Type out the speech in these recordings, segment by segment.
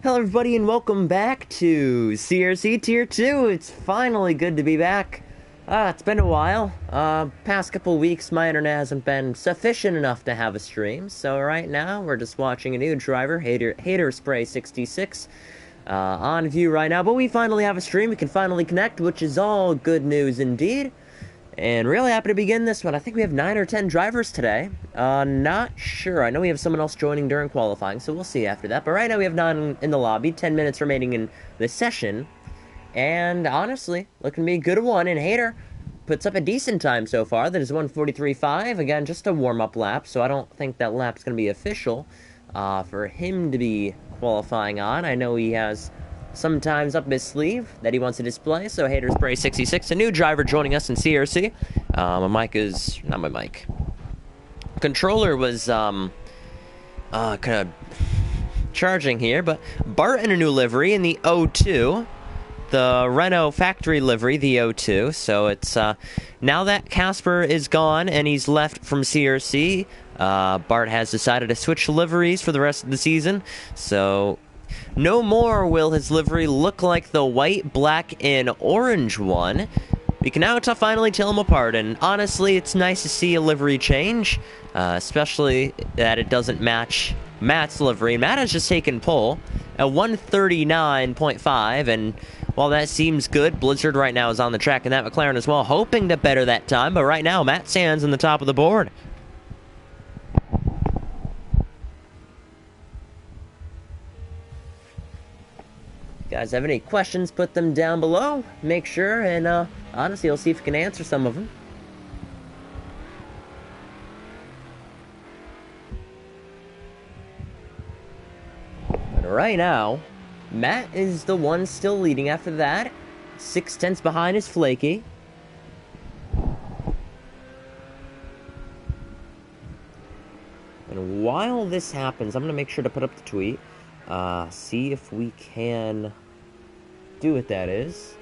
Hello everybody and welcome back to CRC Tier 2. It's finally good to be back. It's been a while. Past couple weeks my internet hasn't been sufficient enough to have a stream. So right now we're just watching a new driver, Hater Spray 66, on view right now. But we finally have a stream. We can finally connect, which is all good news indeed. And really happy to begin this one. I think we have 9 or 10 drivers today. Not sure. I know we have someone else joining during qualifying, so we'll see after that. But right now we have 9 in the lobby, 10 minutes remaining in the session. And honestly, looking to be a good one. And Hater puts up a decent time so far. That is 1:43.5. Again, just a warm-up lap, so I don't think that lap's going to be official for him to be qualifying on. I know he has sometimes up his sleeve that he wants to display. So Hater Spray 66, a new driver joining us in CRC. My mic is not my mic. Controller was kind of charging here, but Bart in a new livery in the O2, the Renault factory livery, the O2. So it's now that Casper is gone and he's left from CRC, Bart has decided to switch liveries for the rest of the season. So no more will his livery look like the white, black, and orange one. We can now finally tell them apart, and honestly, it's nice to see a livery change, especially that it doesn't match Matt's livery. Matt has just taken pole at 1:39.5, and while that seems good, Blizzard right now is on the track in that McLaren as well, hoping to better that time, but right now, Matt stands on the top of the board. Guys have any questions, put them down below. Make sure, and honestly, I'll see if we can answer some of them. But right now, Matt is the one still leading after that. 6/10 behind is Flaky. And while this happens, I'm going to make sure to put up the tweet. See if we can do what that is.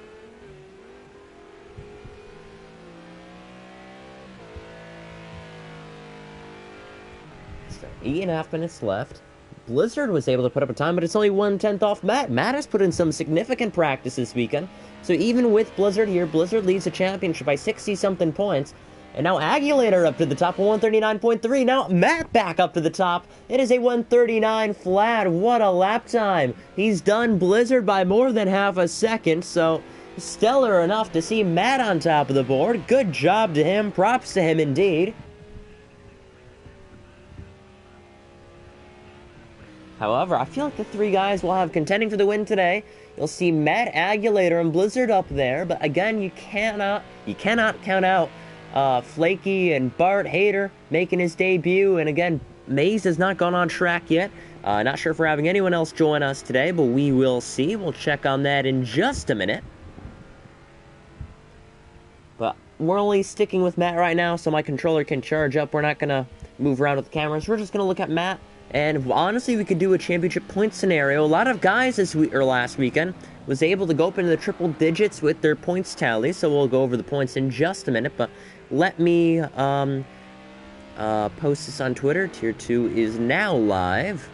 So 8.5 minutes left. Blizzard was able to put up a time, but it's only 1/10 off Matt. Matt has put in some significant practice this weekend. So even with Blizzard here, Blizzard leads the championship by 60-something points. And now Agulator up to the top, 1:39.3. Now Matt back up to the top. It is a 1:39 flat. What a lap time. He's done Blizzard by more than half a second, so stellar enough to see Matt on top of the board. Good job to him. Props to him indeed. However, I feel like the three guys will have contending for the win today. You'll see Matt, Agulator, and Blizzard up there, but again, you cannot count out Flaky and Bart Hater making his debut. And again, Maze has not gone on track yet. Not sure if we're having anyone else join us today, but we will see. We'll check on that in just a minute. But we're only sticking with Matt right now, so my controller can charge up. We're not going to move around with the cameras. We're just going to look at Matt. And honestly, we could do a championship point scenario. A lot of guys last weekend was able to go up into the triple digits with their points tally. So we'll go over the points in just a minute. But let me post this on Twitter. Tier 2 is now live.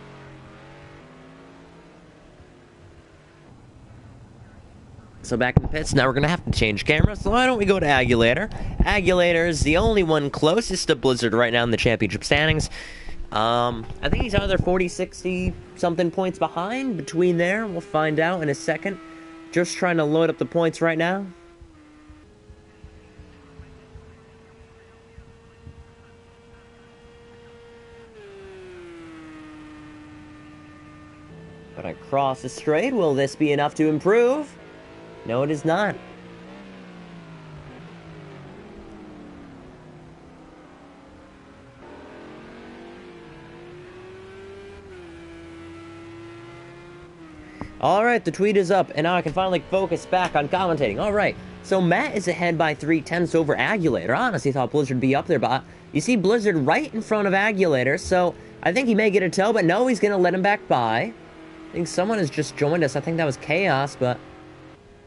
So back in the pits, now we're going to have to change cameras. So why don't we go to Agulator? Agulator is the only one closest to Blizzard right now in the championship standings. I think he's either 40, 60 something points behind. Between there, we'll find out in a second. Just trying to load up the points right now. But I cross the straight. Will this be enough to improve? No, it is not. Alright, the tweet is up, and now I can finally focus back on commentating. Alright, so Matt is ahead by 3/10 over Agulator. I honestly thought Blizzard would be up there, but you see Blizzard right in front of Agulator, so I think he may get a toe, but no, he's going to let him back by. I think someone has just joined us. I think that was Chaos, but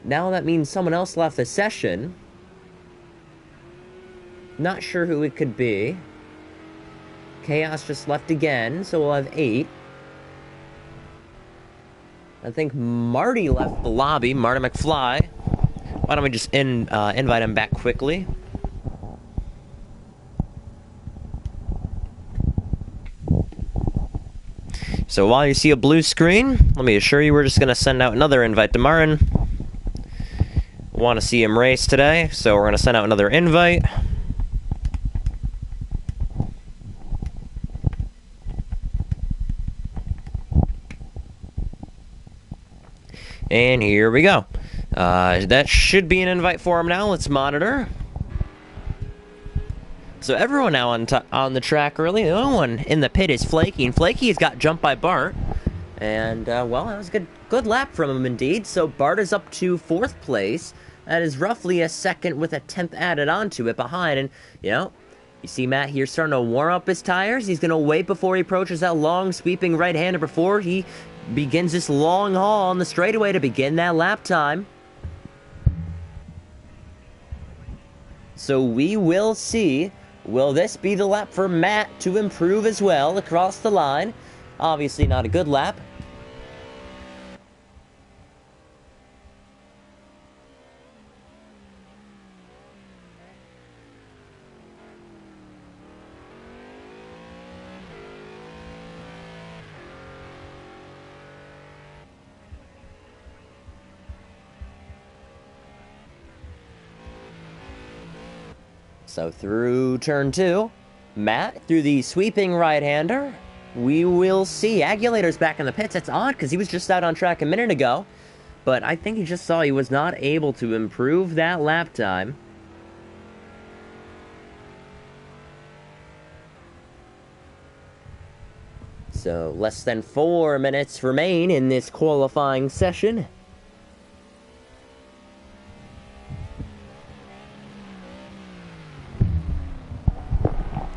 now that means someone else left the session. Not sure who it could be. Chaos just left again, so we'll have 8. I think Marty left the lobby, Marty McFly. Why don't we just invite him back quickly? So while you see a blue screen, let me assure you we're just going to send out another invite to Martin. Want to see him race today, so we're going to send out another invite. And here we go. That should be an invite for him now. Let's monitor. So everyone now on the track early. The only one in the pit is Flaky, and Flaky has got jumped by Bart. And, well, that was a good lap from him indeed. So Bart is up to 4th place. That is roughly a second with a 10th added onto it behind. And, you know, you see Matt here starting to warm up his tires. He's going to wait before he approaches that long sweeping right-hander before he begins this long haul on the straightaway to begin that lap time. So we will see, will this be the lap for Matt to improve as well across the line? Obviously not a good lap. So through turn 2, Matt through the sweeping right-hander. We will see. Aguilator's back in the pits. That's odd because he was just out on track a minute ago. But I think he just saw he was not able to improve that lap time. So less than 4 minutes remain in this qualifying session.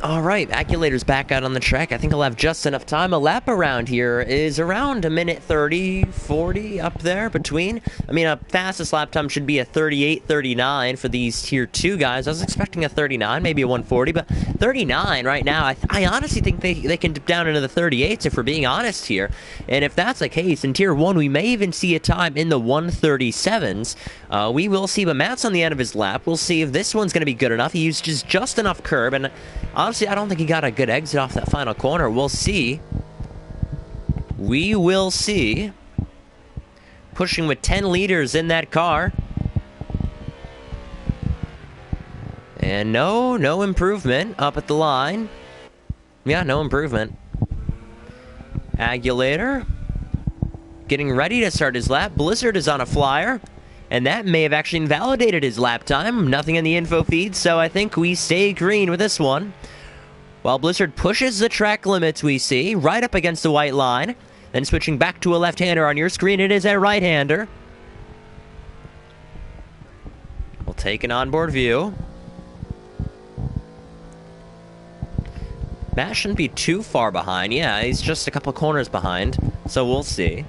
All right, Aculator's back out on the track. I think he'll have just enough time. A lap around here is around a minute 30, 40 up there between. I mean, a fastest lap time should be a 38, 39 for these Tier 2 guys. I was expecting a 39, maybe a 140, but 39 right now. I honestly think they can dip down into the 38s if we're being honest here. And if that's the case, in Tier 1, we may even see a time in the 137s. We will see, but Matt's on the end of his lap. We'll see if this one's going to be good enough. He uses just enough curb, and honestly, I don't think he got a good exit off that final corner. We'll see. We will see. Pushing with 10 liters in that car. And no improvement up at the line. Yeah, no improvement. Agulator getting ready to start his lap. Blizzard is on a flyer. And that may have actually invalidated his lap time. Nothing in the info feed, so I think we stay green with this one. While Blizzard pushes the track limits, we see, right up against the white line. Then switching back to a left-hander on your screen, it is a right-hander. We'll take an onboard view. Matt shouldn't be too far behind. Yeah, he's just a couple corners behind, so we'll see.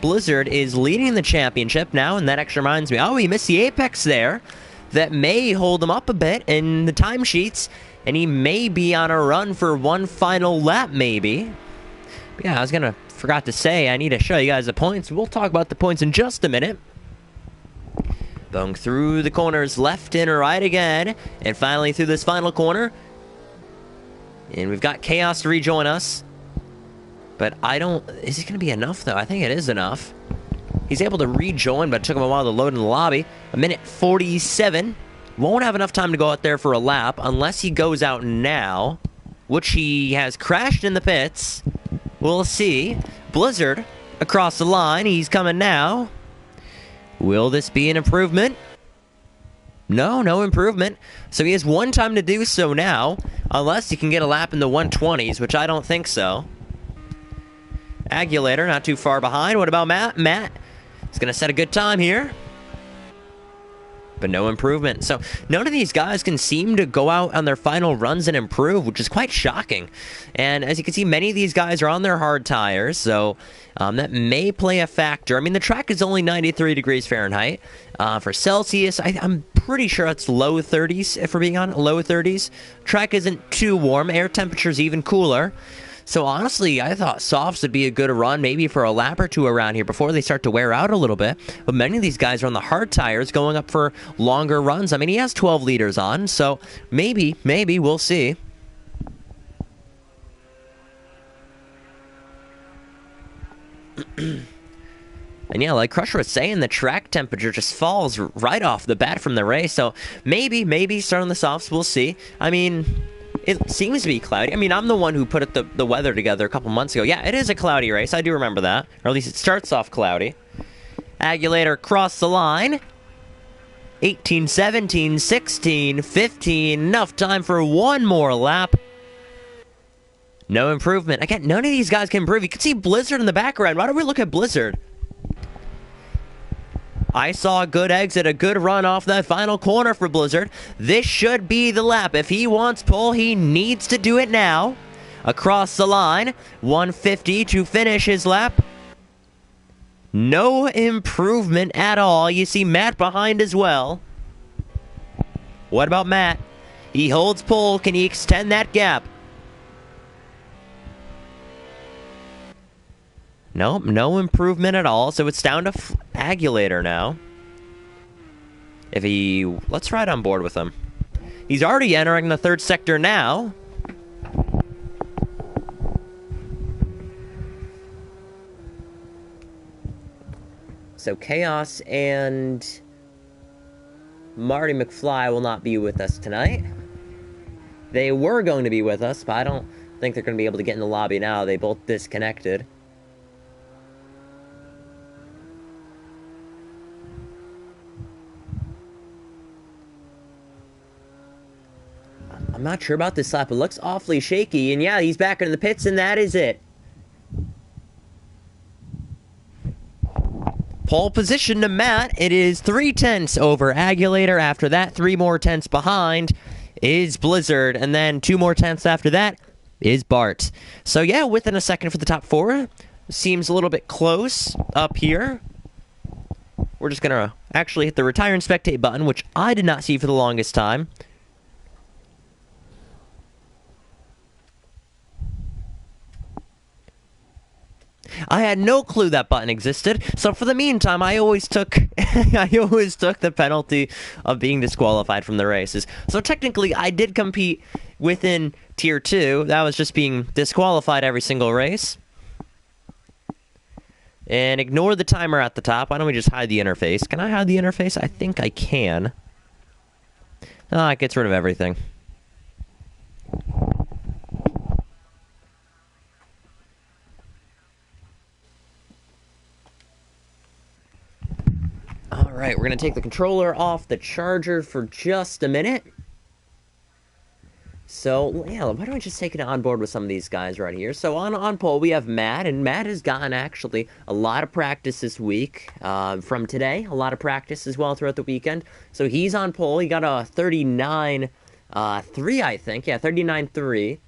Blizzard is leading the championship now, and that actually reminds me, oh, he missed the apex there. That may hold him up a bit in the timesheets, and he may be on a run for one final lap, maybe. But yeah, forgot to say, I need to show you guys the points. We'll talk about the points in just a minute. Going through the corners, left and right again, and finally through this final corner. And we've got Chaos to rejoin us. But is it going to be enough, though? I think it is enough. He's able to rejoin, but it took him a while to load in the lobby. A minute 47. Won't have enough time to go out there for a lap unless he goes out now, which he has crashed in the pits. We'll see. Blizzard across the line. He's coming now. Will this be an improvement? No improvement. So he has one time to do so now, unless he can get a lap in the 120s, which I don't think so. Agulator, not too far behind. What about Matt? Matt is going to set a good time here. But no improvement. So none of these guys can seem to go out on their final runs and improve, which is quite shocking. And as you can see, many of these guys are on their hard tires, so that may play a factor. I mean, the track is only 93 degrees Fahrenheit. For Celsius, I'm pretty sure it's low 30s, if we're being honest. Low 30s. Track isn't too warm. Air temperature is even cooler. So honestly, I thought softs would be a good run, maybe for a lap or two around here before they start to wear out a little bit. But many of these guys are on the hard tires going up for longer runs. I mean, he has 12 liters on, so maybe we'll see. And yeah, like Crusher was saying, the track temperature just falls right off the bat from the race. So maybe starting the softs, we'll see. I mean, it seems to be cloudy. I mean, I'm the one who put the weather together a couple months ago. Yeah, it is a cloudy race. I do remember that. Or at least it starts off cloudy. Agulator crossed the line. 18, 17, 16, 15. Enough time for one more lap. No improvement. Again, none of these guys can improve. You can see Blizzard in the background. Why don't we look at Blizzard? I saw a good exit, a good run off that final corner for Blizzard. This should be the lap. If he wants pole, he needs to do it now. Across the line, 150 to finish his lap. No improvement at all. You see Matt behind as well. What about Matt? He holds pole. Can he extend that gap? Nope, no improvement at all. So it's down to Agulator now. Let's ride on board with him. He's already entering the third sector now. So Chaos and Marty McFly will not be with us tonight. They were going to be with us, but I don't think they're going to be able to get in the lobby now. They both disconnected. I'm not sure about this lap. It looks awfully shaky. And yeah, he's back in the pits, and that is it. Pole position to Matt. It is 3 tenths over Agulator. After that, 3 more tenths behind is Blizzard. And then 2 more tenths after that is Bart. So yeah, within a second for the top 4. Seems a little bit close up here. We're just going to actually hit the retire and spectate button, which I did not see for the longest time. I had no clue that button existed, so for the meantime, I always took the penalty of being disqualified from the races. So technically, I did compete within Tier 2. That was just being disqualified every single race. And ignore the timer at the top. Why don't we just hide the interface? Can I hide the interface? I think I can. Ah, it gets rid of everything. Alright, we're going to take the controller off the charger for just a minute. So, yeah, why don't we just take it on board with some of these guys right here. So, on pole, we have Matt, and Matt has gotten, actually, a lot of practice this week from today. A lot of practice as well throughout the weekend. So, he's on pole. He got a 39.3, I think. Yeah, 39.3.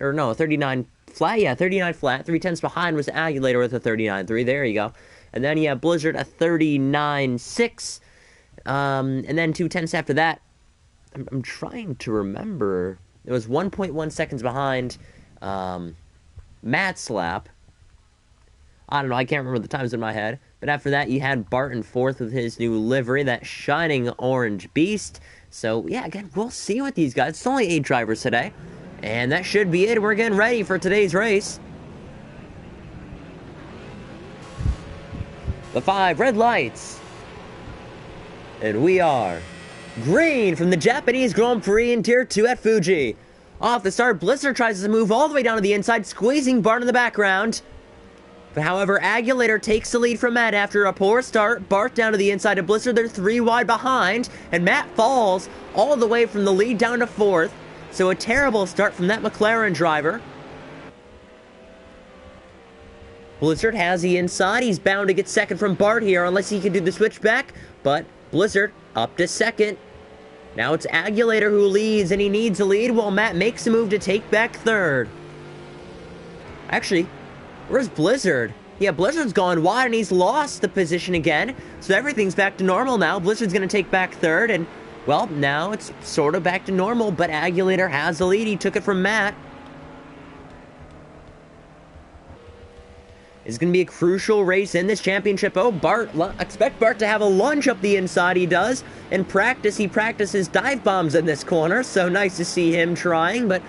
Or, no, 39 flat. Yeah, 39 flat. 3 tenths behind was Agulator with a 39.3. There you go. And then you have Blizzard, a 39.6. And then 2 tenths after that. I'm trying to remember. It was 1.1 seconds behind Matt's lap. I don't know. I can't remember the times in my head. But after that, you had Barton fourth with his new livery, that shining orange beast. So, yeah, again, we'll see with these guys. It's only 8 drivers today. And that should be it. We're getting ready for today's race. The 5 red lights. And we are green from the Japanese Grand Prix in Tier 2 at Fuji. Off the start, Blizzard tries to move all the way down to the inside, squeezing Bart in the background. But however, Agulator takes the lead from Matt after a poor start. Bart down to the inside of Blizzard. They're 3 wide behind. And Matt falls all the way from the lead down to 4th. So a terrible start from that McLaren driver. Blizzard has the inside. He's bound to get second from Bart here unless he can do the switchback. But Blizzard up to second. Now it's Agulator who leads, and he needs a lead while Matt makes a move to take back third. Actually, where's Blizzard? Yeah, Blizzard's gone wide, and he's lost the position again. So everything's back to normal now. Blizzard's going to take back third, and, well, now it's sort of back to normal, but Agulator has the lead. He took it from Matt. It's going to be a crucial race in this championship. Oh, expect Bart to have a lunge up the inside. He does. In practice, he practices dive bombs in this corner, so nice to see him trying, but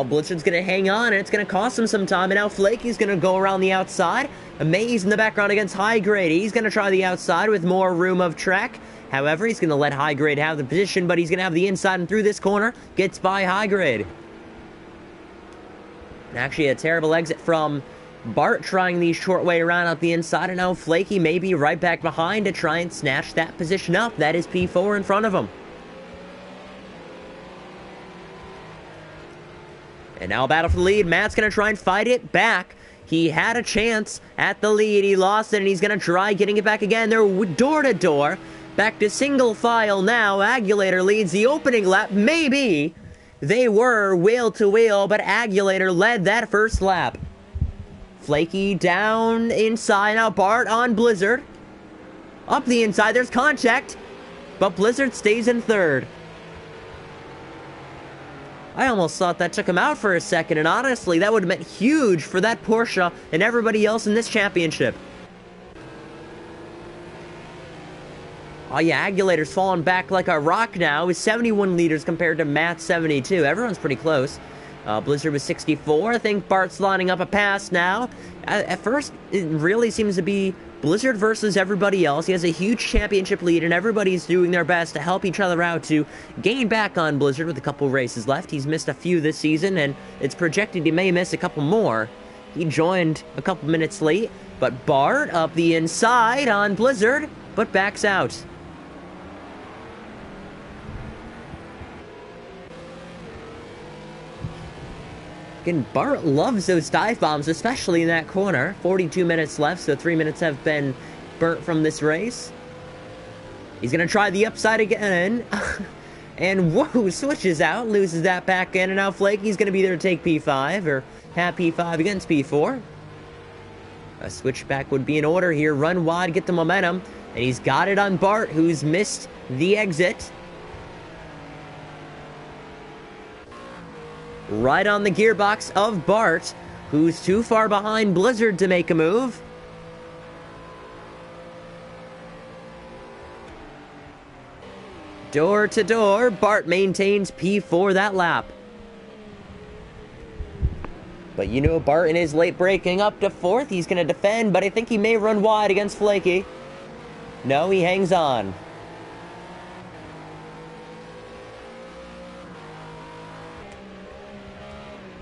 Blizzard's going to hang on, and it's going to cost him some time, and now Flaky's going to go around the outside. Amaze in the background against High Grade. He's going to try the outside with more room of track. However, he's going to let High Grade have the position, but he's going to have the inside and through this corner. Gets by High Grade. And actually, a terrible exit from Bart trying the short way around up the inside, and now Flaky may be right back behind to try and snatch that position up. That is P4 in front of him. And now a battle for the lead. Matt's going to try and fight it back. He had a chance at the lead. He lost it, and he's going to try getting it back again. They're door to door. Back to single file now. Agulator leads the opening lap. Maybe they were wheel to wheel, but Agulator led that first lap. Flaky down inside. Now Bart on Blizzard. Up the inside. There's contact, but Blizzard stays in third. I almost thought that took him out for a second, and honestly, that would have meant huge for that Porsche and everybody else in this championship. Oh yeah, Agulator's falling back like a rock now with 71 liters compared to Matt's 72. Everyone's pretty close. Blizzard was 64. I think Bart's lining up a pass now. At first, it really seems to be Blizzard versus everybody else. He has a huge championship lead, and everybody's doing their best to help each other out to gain back on Blizzard with a couple races left. He's missed a few this season, and it's projected he may miss a couple more. He joined a couple minutes late, but Bart up the inside on Blizzard, but backs out. Again, Bart loves those dive bombs, especially in that corner. 42 minutes left, so 3 minutes have been burnt from this race. He's going to try the upside again. And whoa, switches out, loses that back end, and now Flaky's going to be there to take P5, or have P5 against P4. A switchback would be in order here. Run wide, get the momentum, and he's got it on Bart, who's missed the exit. Right on the gearbox of Bart, who's too far behind Blizzard to make a move. Door to door, Bart maintains P4 that lap. But you know Bart in his late braking up to fourth. He's going to defend, but I think he may run wide against Flaky. No, he hangs on.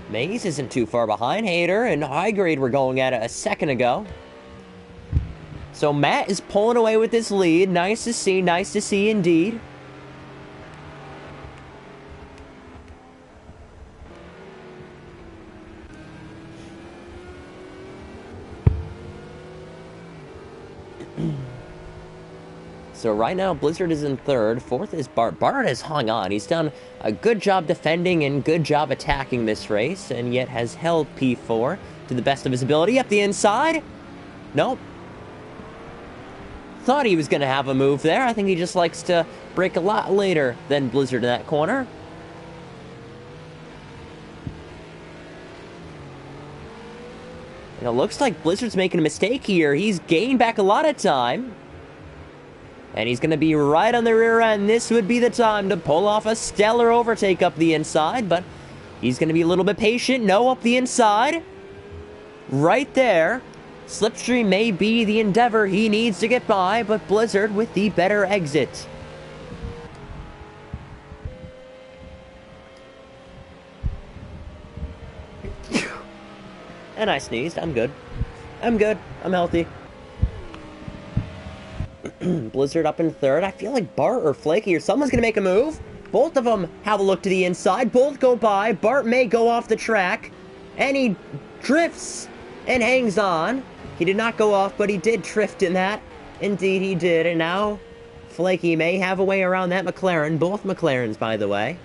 Maze isn't too far behind. Hater and High Grade were going at it a second ago. So Matt is pulling away with this lead. Nice to see indeed. So right now, Blizzard is in third. Fourth is Bart. Bart has hung on. He's done a good job defending and good job attacking this race, and yet has held P4 to the best of his ability. Up the inside. Nope. Thought he was going to have a move there. I think he just likes to brake a lot later than Blizzard in that corner. And it looks like Blizzard's making a mistake here. He's gained back a lot of time. And he's going to be right on the rear end. This would be the time to pull off a stellar overtake up the inside, but he's going to be a little bit patient. No, up the inside. Right there. Slipstream may be the endeavor he needs to get by, but Blizzard with the better exit. And I sneezed. I'm good. I'm good. I'm healthy. Blizzard up in third. I feel like Bart or Flaky or someone's going to make a move. Both of them have a look to the inside. Both go by. Bart may go off the track. And he drifts and hangs on. He did not go off, but he did drift in that. Indeed, he did. And now Flaky may have a way around that McLaren. Both McLarens, by the way.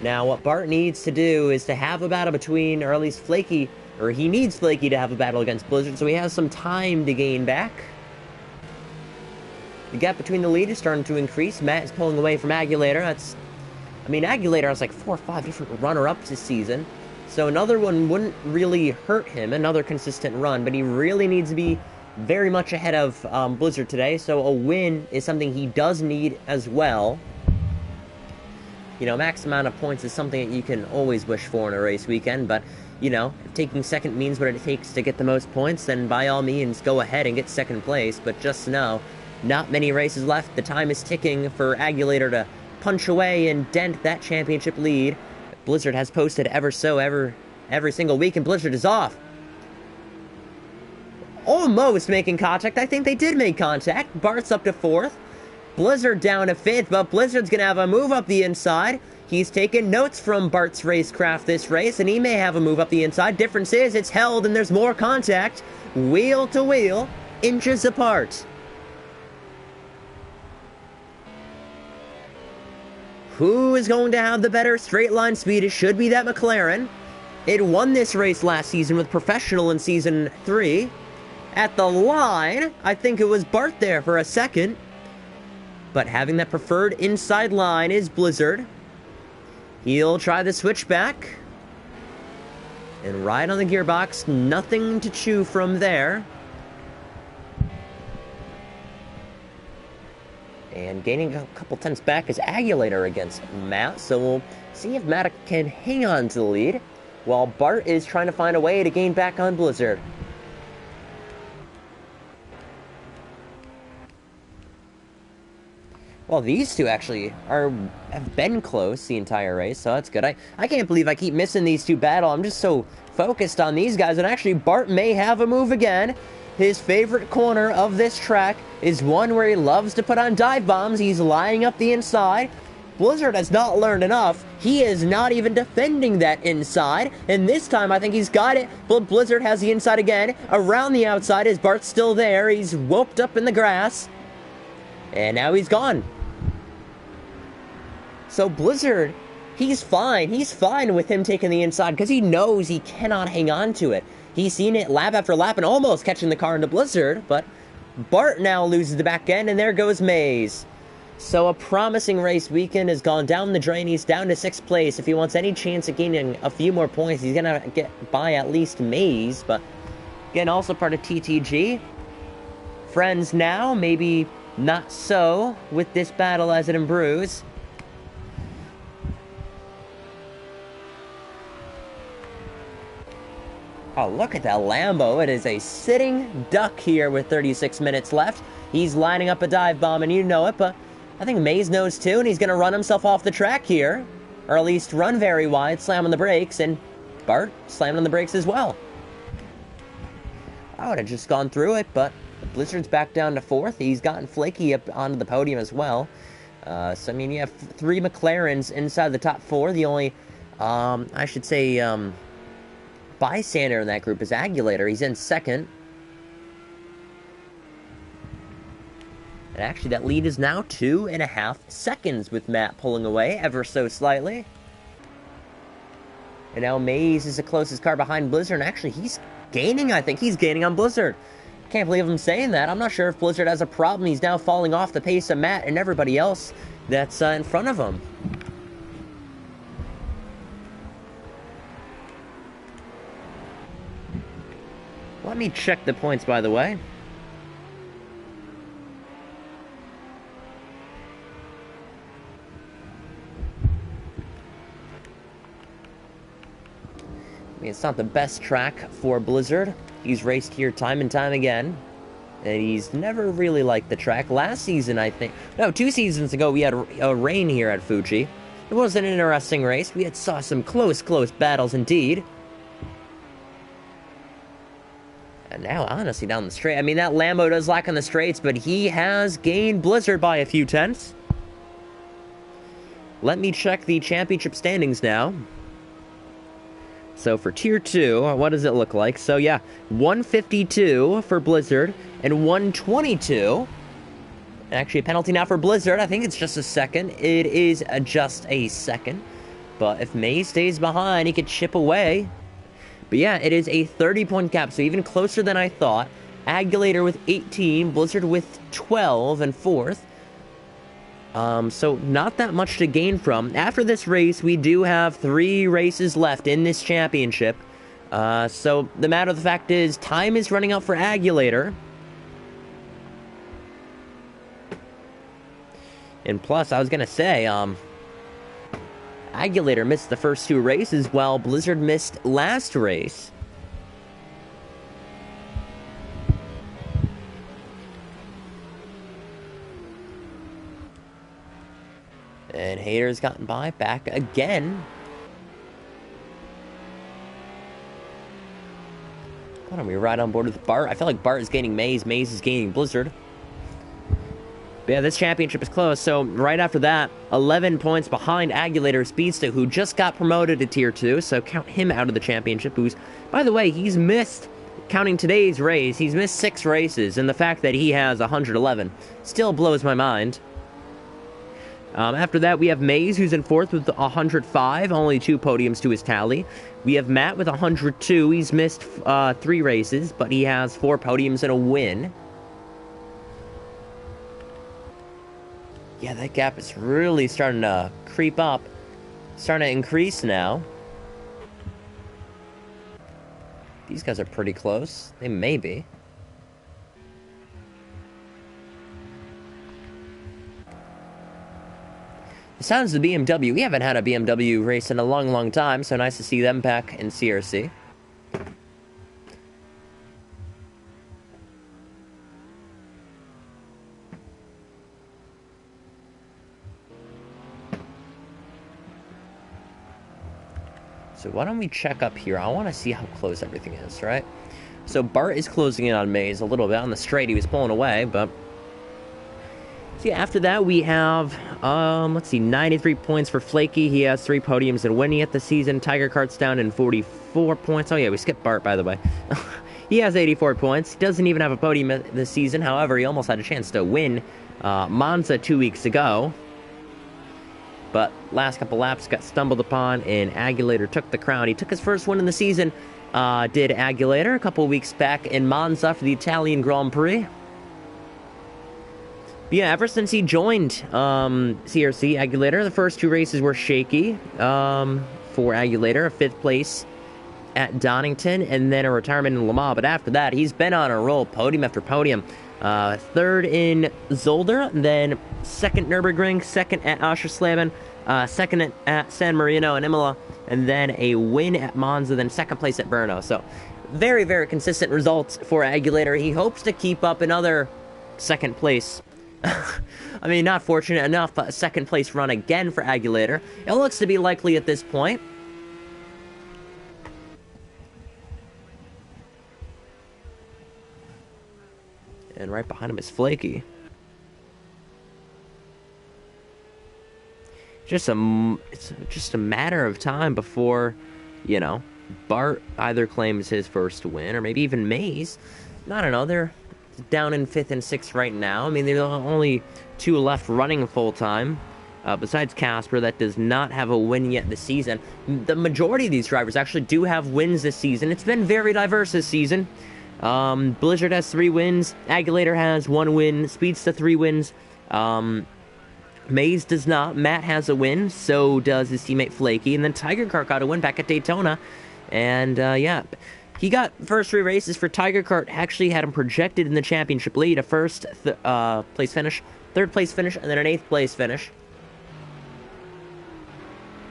Now, what Bart needs to do is to have a battle between, or at least Flaky, or he needs Flaky to have a battle against Blizzard, so he has some time to gain back. The gap between the lead is starting to increase. Matt is pulling away from Agulator. I mean, Agulator has like 4 or 5 different runner-ups this season. So another one wouldn't really hurt him, another consistent run, but he really needs to be very much ahead of Blizzard today, so a win is something he does need as well. You know, max amount of points is something that you can always wish for in a race weekend, but, you know, if taking second means what it takes to get the most points, then by all means, go ahead and get second place, but just know, not many races left. The time is ticking for Agulator to punch away and dent that championship lead. Blizzard has posted every single week, and Blizzard is off. Almost making contact. I think they did make contact. Bart's up to 4th. Blizzard down to 5th, but Blizzard's going to have a move up the inside. He's taken notes from Bart's racecraft this race, and he may have a move up the inside. Difference is, it's held and there's more contact. Wheel to wheel, inches apart. Who is going to have the better straight line speed? It should be that McLaren. It won this race last season with Professional in Season 3. At the line, I think it was Bart there for a second. But having that preferred inside line is Blizzard. He'll try the switchback. And right on the gearbox, nothing to chew from there. And gaining a couple tenths back is Agulator against Matt, so we'll see if Matt can hang on to the lead, while Bart is trying to find a way to gain back on Blizzard. Well, these two actually have been close the entire race, so that's good. I can't believe I keep missing these two battle. I'm just so focused on these guys, and actually Bart may have a move again. His favorite corner of this track is one where he loves to put on dive bombs. He's lining up the inside. Blizzard has not learned enough. He is not even defending that inside, and this time I think he's got it, but Blizzard has the inside again. Around the outside is Bart's still there. He's whooped up in the grass, and now he's gone. So Blizzard, he's fine. He's fine with him taking the inside because he knows he cannot hang on to it. He's seen it lap after lap and almost catching the car into Blizzard, but Bart now loses the back end, and there goes Maze. So a promising race weekend has gone down the drain. He's down to 6th place. If he wants any chance of gaining a few more points, he's going to get by at least Maze, but again, also part of TTG. Friends now, maybe not so with this battle as it improves. Oh, look at that Lambo. It is a sitting duck here with 36 minutes left. He's lining up a dive bomb, and you know it, but I think Maze knows too, and he's going to run himself off the track here. Or at least run very wide, slam on the brakes, and Bart slammed on the brakes as well. I would have just gone through it, but Blizzard's back down to 4th. He's gotten flaky up onto the podium as well. So, I mean, you have 3 McLarens inside the top 4. The only, I should say, bystander in that group is Agulator. He's in 2nd. And actually, that lead is now 2.5 seconds with Matt pulling away ever so slightly. And now Maze is the closest car behind Blizzard. And actually, he's gaining, I think. He's gaining on Blizzard. Can't believe I'm saying that. I'm not sure if Blizzard has a problem. He's now falling off the pace of Matt and everybody else that's in front of him. Let me check the points, by the way. I mean, it's not the best track for Blizzard. He's raced here time and time again, and he's never really liked the track. Last season, I think... No, 2 seasons ago, we had a rain here at Fuji. It was an interesting race. We saw some close battles indeed. And now, honestly, down the straight... I mean, that Lambo does lack on the straights, but he has gained Blizzard by a few tenths. Let me check the championship standings now. So for Tier 2, what does it look like? So yeah, 152 for Blizzard and 122. Actually, a penalty now for Blizzard. I think it's just a second. It is just a second. But if Maze stays behind, he could chip away. But yeah, it is a 30-point gap, so even closer than I thought. Agulator with 18, Blizzard with 12 and 4th. So not that much to gain from. After this race, we do have 3 races left in this championship. So the matter of the fact is, time is running out for Agulator. And plus, I was gonna say, Agulator missed the first 2 races while Blizzard missed last race. And Hater's gotten by back again. Why don't we ride on board with Bart? I feel like Bart is gaining Maze, Maze is gaining Blizzard. But yeah, this championship is close. So right after that, 11 points behind Agulator Speedster, who just got promoted to Tier 2. So count him out of the championship. Who's, by the way, he's missed, counting today's race, he's missed 6 races. And the fact that he has 111 still blows my mind. After that, we have Maze, who's in 4th with 105, only 2 podiums to his tally. We have Matt with 102. He's missed 3 races, but he has 4 podiums and a win. Yeah, that gap is really starting to creep up. Starting to increase now. These guys are pretty close. They may be. The sounds of the BMW. We haven't had a BMW race in a long, long time, so nice to see them back in CRC. So why don't we check up here? I want to see how close everything is, right? So Bart is closing in on Maze a little bit. On the straight, he was pulling away, but... So yeah, after that, we have, let's see, 93 points for Flaky. He has 3 podiums and winning at the season. Tiger Kart's down in 44 points. Oh yeah, we skipped Bart, by the way. He has 84 points. He doesn't even have a podium this season. However, he almost had a chance to win Monza 2 weeks ago. But last couple laps got stumbled upon, and Agulator took the crown. He took his first win in the season, did Agulator, a couple weeks back in Monza for the Italian Grand Prix. But yeah, ever since he joined CRC, Agulator, the first 2 races were shaky for Agulator. A 5th place at Donington, and then a retirement in Le Mans. But after that, he's been on a roll, podium after podium. 3rd in Zolder, then 2nd Nürburgring, 2nd at Oschersleben, 2nd at San Marino and Imola, and then a win at Monza, then 2nd place at Brno. So, very, very consistent results for Agulator. He hopes to keep up another 2nd place. I mean, not fortunate enough, but a 2nd place run again for Agulator. It looks to be likely at this point. And right behind him is Flaky. It's just a matter of time before, you know, Bart either claims his first win, or maybe even Maze. I don't know, they're down in 5th and 6th right now. I mean, there are only 2 left running full-time. Besides Casper, that does not have a win yet this season. The majority of these drivers actually do have wins this season. It's been very diverse this season. Blizzard has 3 wins. Agulator has 1 win. Speedster 3 wins. Maze does not. Matt has a win. So does his teammate Flaky. And then Tiger Kart got a win back at Daytona. And, yeah. He got first 3 races for Tiger Kart. Actually had him projected in the championship lead. A first place finish, 3rd place finish, and then an 8th place finish.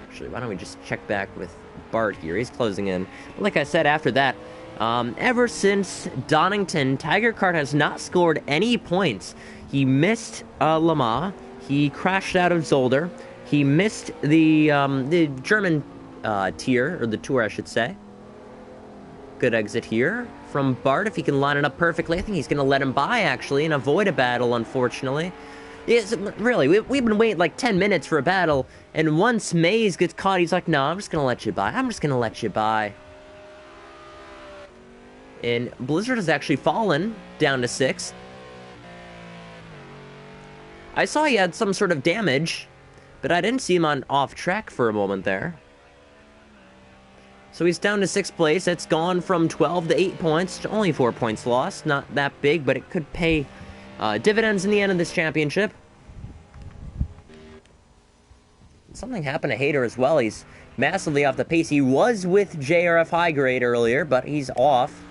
Actually, why don't we just check back with Bart here? He's closing in. But like I said, after that, ever since Donington, Tiger Kart has not scored any points. He missed Le Mans. He crashed out of Zolder. He missed the German tier, or the tour, I should say. Good exit here from Bart, if he can line it up perfectly. I think he's going to let him by, actually, and avoid a battle, unfortunately. Yes, really, we've been waiting like 10 minutes for a battle, and once Maze gets caught, he's like, no, I'm just going to let you by. I'm just going to let you by. And Blizzard has actually fallen down to 6th. I saw he had some sort of damage, but I didn't see him on off track for a moment there. So he's down to 6th place. It's gone from 12 to 8 points. Only 4 points lost. Not that big, but it could pay dividends in the end of this championship. something happened to Hater as well. He's massively off the pace. He was with JRF High Grade earlier, but he's off.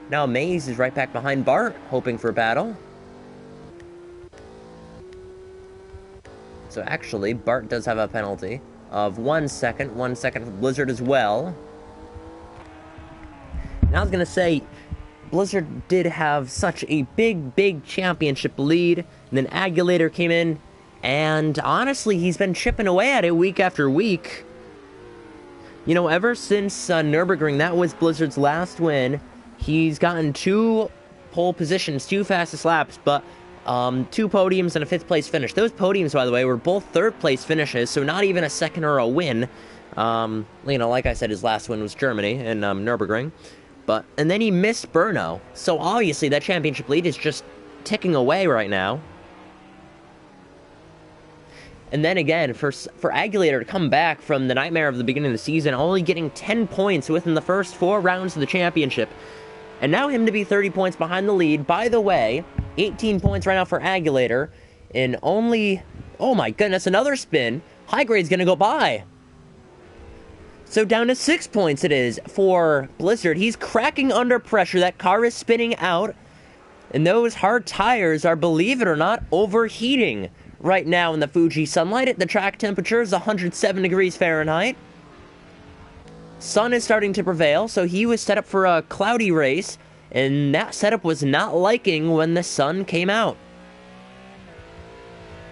Now Maze is right back behind Bart, hoping for a battle. So actually, Bart does have a penalty of 1 second. 1 second for Blizzard as well. Now I was going to say, Blizzard did have such a big championship lead. And then Agulator came in. And honestly, he's been chipping away at it week after week. You know, ever since Nürburgring, that was Blizzard's last win. He's gotten 2 pole positions, 2 fastest laps, but 2 podiums and a 5th place finish. Those podiums, by the way, were both 3rd place finishes, so not even a second or a win. You know, like I said, his last win was Germany in Nürburgring. And then he missed Brno. So obviously that championship lead is just ticking away right now. And then again, for Agulator to come back from the nightmare of the beginning of the season, only getting 10 points within the first 4 rounds of the championship. And now him to be 30 points behind the lead. By the way, 18 points right now for Agulator. And only, oh my goodness, another spin. High Grade's gonna go by. So down to 6 points it is for Blizzard. He's cracking under pressure. That car is spinning out. And those hard tires are, believe it or not, overheating right now in the Fuji sunlight. The track temperature is 107 degrees Fahrenheit. Sun is starting to prevail, so he was set up for a cloudy race, and that setup was not liking when the sun came out.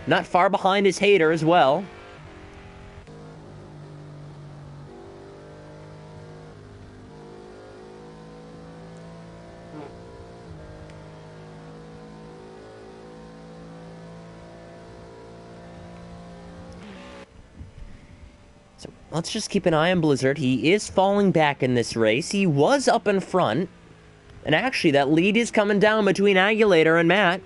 Not far behind is Hater as well. So let's just keep an eye on Blizzard. He is falling back in this race. He was up in front. And actually, that lead is coming down between Agulator and Matt.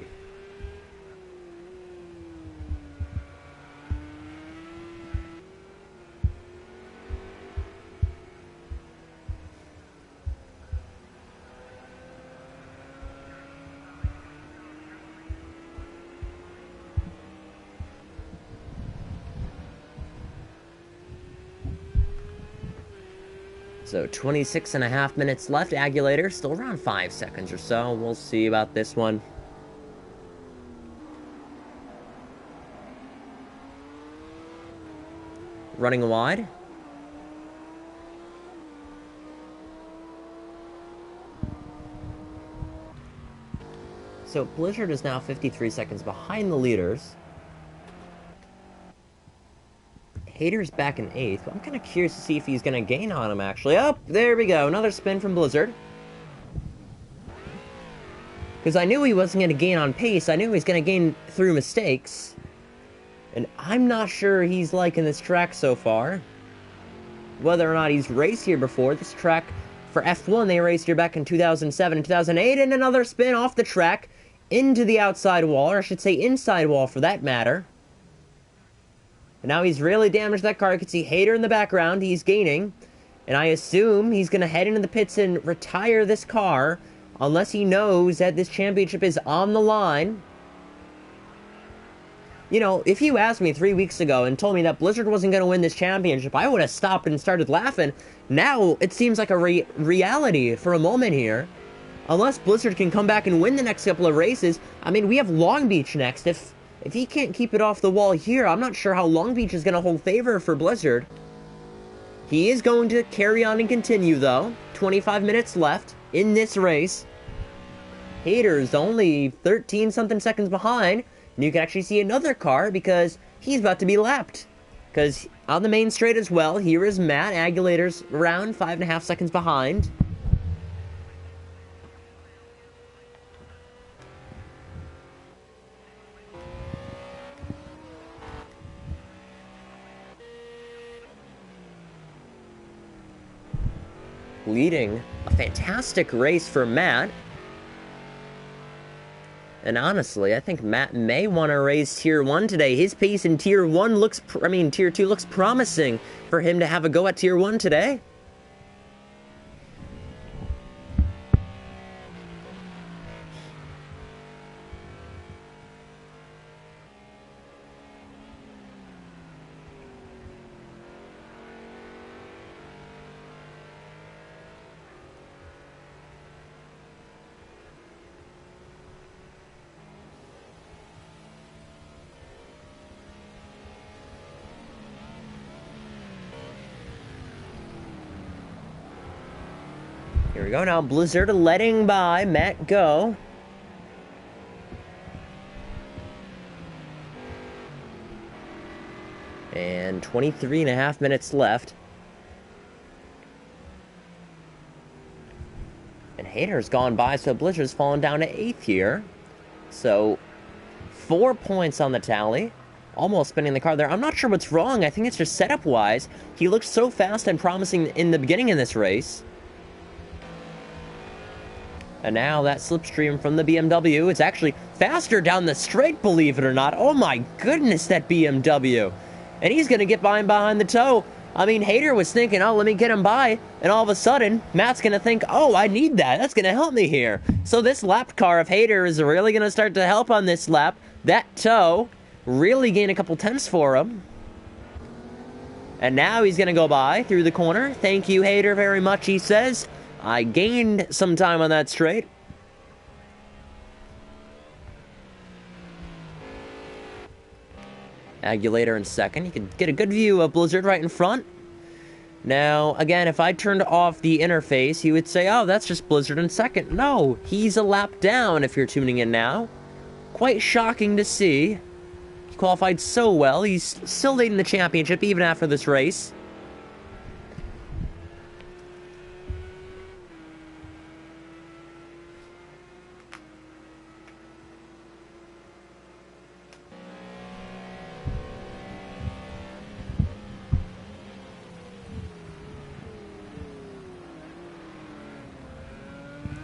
So 26.5 minutes left. Agulator still around 5 seconds or so. We'll see about this one. Running wide. So Blizzard is now 53 seconds behind the leaders. Hater's back in 8th, but I'm kind of curious to see if he's going to gain on him, actually. Oh, there we go. Another spin from Blizzard. Because I knew he wasn't going to gain on pace. I knew he was going to gain through mistakes. And I'm not sure he's liking this track so far. Whether or not he's raced here before. This track, for F1, they raced here back in 2007 and 2008. And another spin off the track into the outside wall, or I should say inside wall for that matter. And now he's really damaged that car. You can see Hater in the background. He's gaining. And I assume he's going to head into the pits and retire this car. Unless he knows that this championship is on the line. You know, if you asked me 3 weeks ago and told me that Blizzard wasn't going to win this championship, I would have stopped and started laughing. Now, it seems like a reality for a moment here. Unless Blizzard can come back and win the next couple of races. I mean, we have Long Beach next. If he can't keep it off the wall here, I'm not sure how Long Beach is going to hold favor for Blizzard. He is going to carry on and continue, though. 25 minutes left in this race. Hater's only 13-something seconds behind. And you can actually see another car because he's about to be lapped. Because on the main straight as well, here is Matt. Agulator's around 5.5 seconds behind. Leading a fantastic race for Matt. And honestly, I think Matt may want to raise Tier 1 today. His pace in Tier 1 looks, Tier 2 looks promising for him to have a go at Tier 1 today. Here we go now. Blizzard letting by Matt go. And 23.5 minutes left. And Hater's gone by, so Blizzard's fallen down to 8th here. So, 4 points on the tally. Almost spinning the car there. I'm not sure what's wrong. I think it's just setup-wise. He looked so fast and promising in the beginning of this race. And now that slipstream from the BMW. It's actually faster down the straight, believe it or not. Oh my goodness, that BMW. And he's going to get by him behind the toe. I mean, Hater was thinking, oh, let me get him by. And all of a sudden, Matt's going to think, oh, I need that. That's going to help me here. So this lap car of Hater is really going to start to help on this lap. That toe really gained a couple tenths for him. And now he's going to go by through the corner. Thank you, Hater, very much, he says. I gained some time on that straight. Agulator in second. You can get a good view of Blizzard right in front. Now, again, if I turned off the interface, you would say, oh, that's just Blizzard in second. No, he's a lap down if you're tuning in now. Quite shocking to see. He qualified so well. He's still leading the championship even after this race.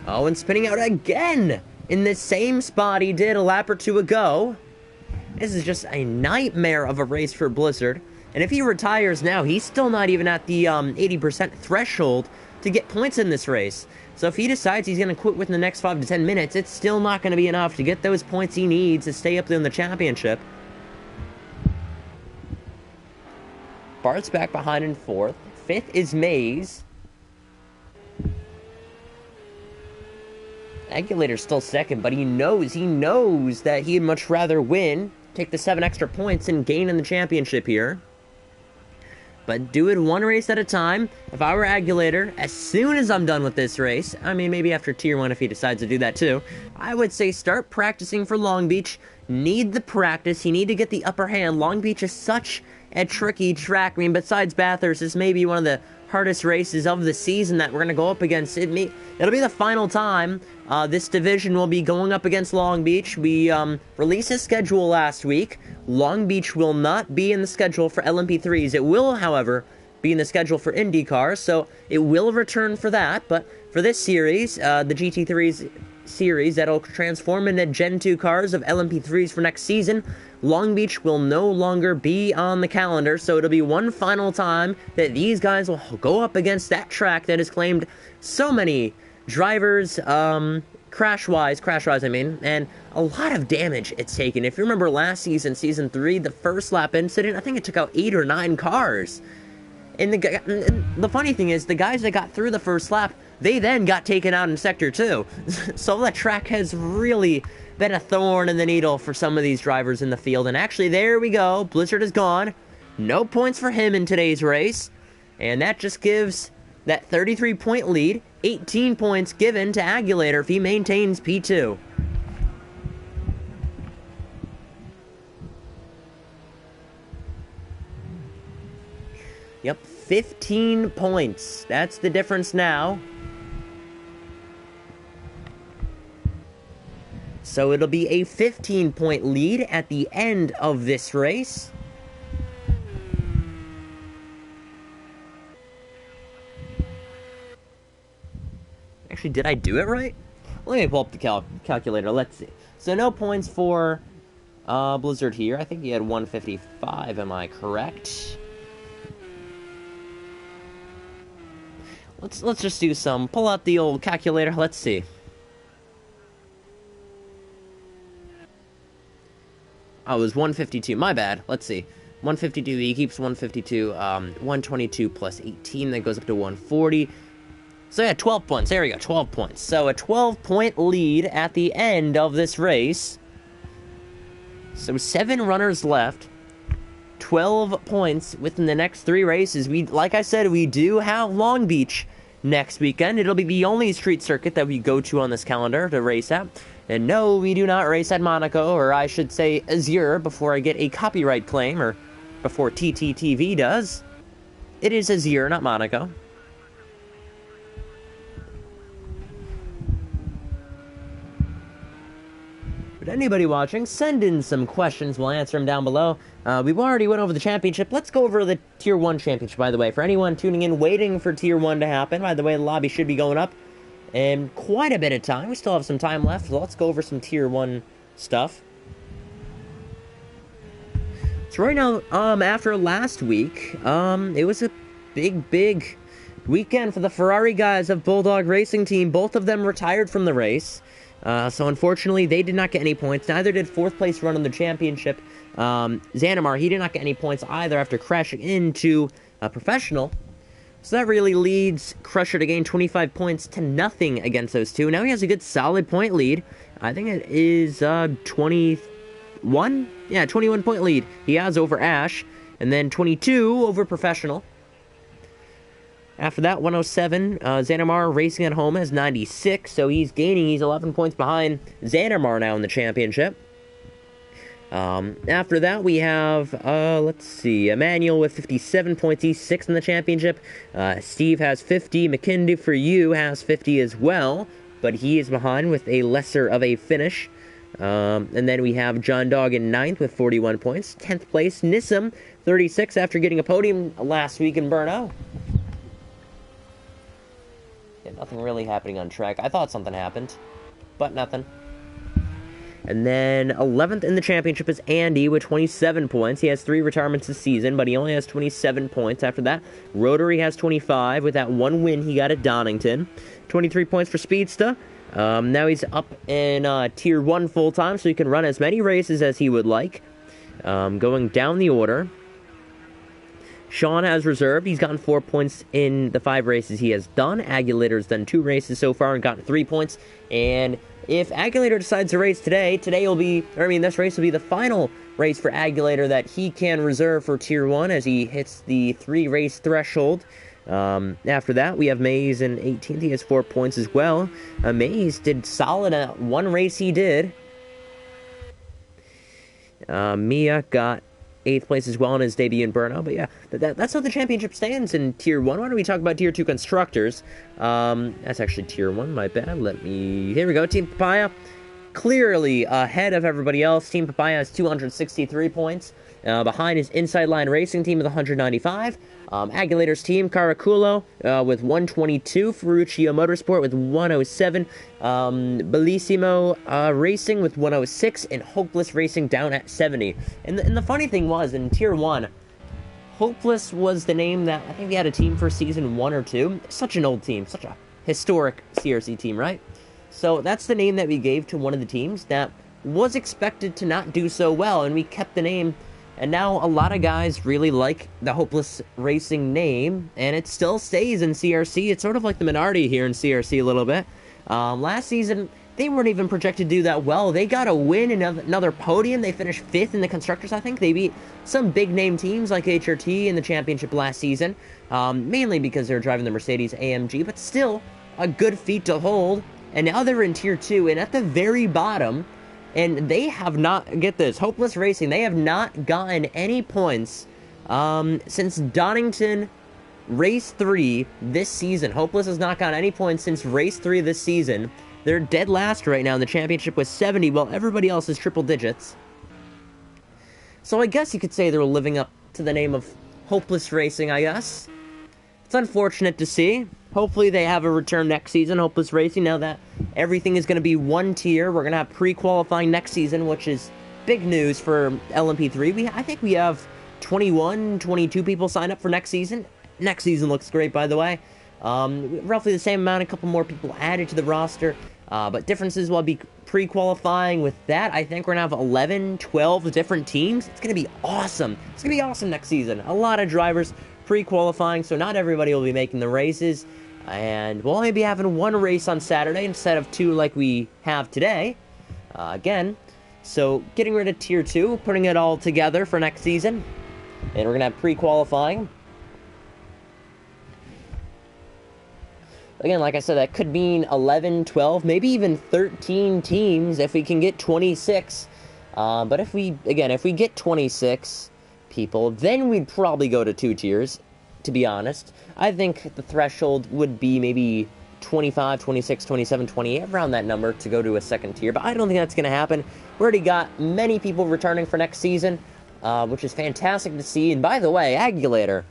Oh, and spinning out again in the same spot he did a lap or two ago. This is just a nightmare of a race for Blizzard. And if he retires now, he's still not even at the 80% threshold to get points in this race. So if he decides he's going to quit within the next 5 to 10 minutes, it's still not going to be enough to get those points he needs to stay up there in the championship. Bart's back behind in 4th. 5th is Maze. Agulator's still second, but he knows that he'd much rather win, take the 7 extra points, and gain in the championship here. But do it one race at a time. If I were Agulator, as soon as I'm done with this race, I mean, maybe after Tier 1 if he decides to do that too, I would say start practicing for Long Beach. Need the practice. You need to get the upper hand. Long Beach is such a tricky track. I mean, besides Bathurst, this may be one of the hardest races of the season that we're going to go up against. It'll be the final time this division will be going up against Long Beach. We released a schedule last week. Long Beach will not be in the schedule for LMP3s. It will, however, be in the schedule for IndyCar, so it will return for that. But for this series, the GT3s series that'll transform into Gen 2 cars of LMP3s for next season, Long Beach will no longer be on the calendar, so it'll be one final time that these guys will go up against that track that has claimed so many drivers, crash-wise, I mean, and a lot of damage it's taken. If you remember last season, Season 3, the first lap incident, I think it took out 8 or 9 cars. And the funny thing is, the guys that got through the first lap, they then got taken out in Sector 2. So that track has really been a thorn in the needle for some of these drivers in the field. And actually, there we go. Blizzard is gone. No points for him in today's race. And that just gives that 33-point lead. 18 points given to Agulator if he maintains P2. Yep, 15 points. That's the difference now. So it'll be a 15-point lead at the end of this race. Actually, did I do it right? Let me pull up the calculator. Let's see. So no points for Blizzard here. I think he had 155. Am I correct? Let's just do some. Pull out the old calculator. Let's see. Oh, it was 152. My bad. Let's see. 152. He keeps 152. 122 plus 18. That goes up to 140. So yeah, 12 points. There we go, 12 points. So a 12-point lead at the end of this race. So 7 runners left. 12 points within the next 3 races. Like I said, we do have Long Beach next weekend. It'll be the only street circuit that we go to on this calendar to race at. And no, we do not race at Monaco, or I should say Azure, before I get a copyright claim, or before TTTV does. It is Azure, not Monaco. But anybody watching, send in some questions. We'll answer them down below. We've already went over the championship. Let's go over the Tier 1 championship, by the way. For anyone tuning in, waiting for Tier 1 to happen, by the way, the lobby should be going up in quite a bit of time. We still have some time left, so let's go over some Tier 1 stuff. So right now, after last week, it was a big weekend for the Ferrari guys of Bulldog Racing Team. Both of them retired from the race. So unfortunately, they did not get any points. Neither did fourth place run in the championship. Xanamar, he did not get any points either after crashing into a professional. So that really leads Crusher to gain 25 points to nothing against those two. Now he has a good solid point lead. I think it is 21? Yeah, 21 point lead he has over Ash. And then 22 over Professional. After that, 107, Xanamar racing at home has 96, so he's gaining. He's 11 points behind Xanamar now in the championship. After that, we have, let's see, Emmanuel with 57 points. He's 6th in the championship. Steve has 50. McKindy for you has 50 as well, but he is behind with a lesser of a finish. And then we have John Dog in 9th with 41 points. 10th place, Nissim, 36 after getting a podium last week in Brno. Yeah, nothing really happening on track. I thought something happened, but nothing. And then 11th in the championship is Andy with 27 points. He has 3 retirements this season, but he only has 27 points. After that, Rotary has 25 with that one win he got at Donington. 23 points for Speedsta. Now he's up in Tier 1 full-time, so he can run as many races as he would like. Going down the order, Sean has reserved. He's gotten 4 points in the 5 races he has done. Agulator's done 2 races so far and gotten 3 points. And if Agulator decides to race today, this race will be the final race for Agulator that he can reserve for Tier 1 as he hits the 3-race threshold. After that, we have Maze in 18th. He has 4 points as well. Maze did solid at one race he did. Mia got 8th place as well in his debut in Brno. But yeah, that's how the championship stands in Tier 1. Why don't we talk about Tier 2 constructors? That's actually Tier 1, my bad. Here we go. Team Papaya, clearly ahead of everybody else. Team Papaya has 263 points. Behind his Inside Line Racing team with 195. Agulator's team, Caraculo, with 122. Ferruccio Motorsport with 107. Bellissimo Racing with 106. And Hopeless Racing down at 70. And the funny thing was, in Tier 1, Hopeless was the name that I think we had a team for Season 1 or 2. Such an old team. Such a historic CRC team, right? So that's the name that we gave to one of the teams that was expected to not do so well. And we kept the name. And now a lot of guys really like the Hopeless Racing name, and it still stays in CRC. It's sort of like the minority here in CRC a little bit. Last season, they weren't even projected to do that well. They got a win and another podium. They finished 5th in the Constructors, I think. They beat some big-name teams like HRT in the championship last season, mainly because they were driving the Mercedes AMG, but still a good feat to hold. And now they're in Tier 2, and at the very bottom, and they have not, get this, Hopeless Racing, they have not gotten any points since Donington Race 3 this season. Hopeless has not gotten any points since Race 3 this season. They're dead last right now in the championship with 70, while everybody else is triple digits. So I guess you could say they're living up to the name of Hopeless Racing, I guess. It's unfortunate to see. Hopefully they have a return next season, Hopeless Racing, now that everything is going to be one tier. We're going to have pre-qualifying next season, which is big news for LMP3. I think we have 21, 22 people sign up for next season. Next season looks great, by the way. Roughly the same amount, a couple more people added to the roster. But differences will be pre-qualifying with that. I think we're going to have 11, 12 different teams. It's going to be awesome. It's going to be awesome next season. A lot of drivers pre-qualifying, so not everybody will be making the races. And we'll only be having one race on Saturday instead of 2 like we have today. Again, so getting rid of Tier 2, putting it all together for next season. And we're going to have pre-qualifying. Again, like I said, that could mean 11, 12, maybe even 13 teams if we can get 26. But if we get 26 people, then we'd probably go to 2 tiers, to be honest. I think the threshold would be maybe 25, 26, 27, 28, around that number to go to a second tier. But I don't think that's going to happen. We already got many people returning for next season, which is fantastic to see. And by the way, Agulator,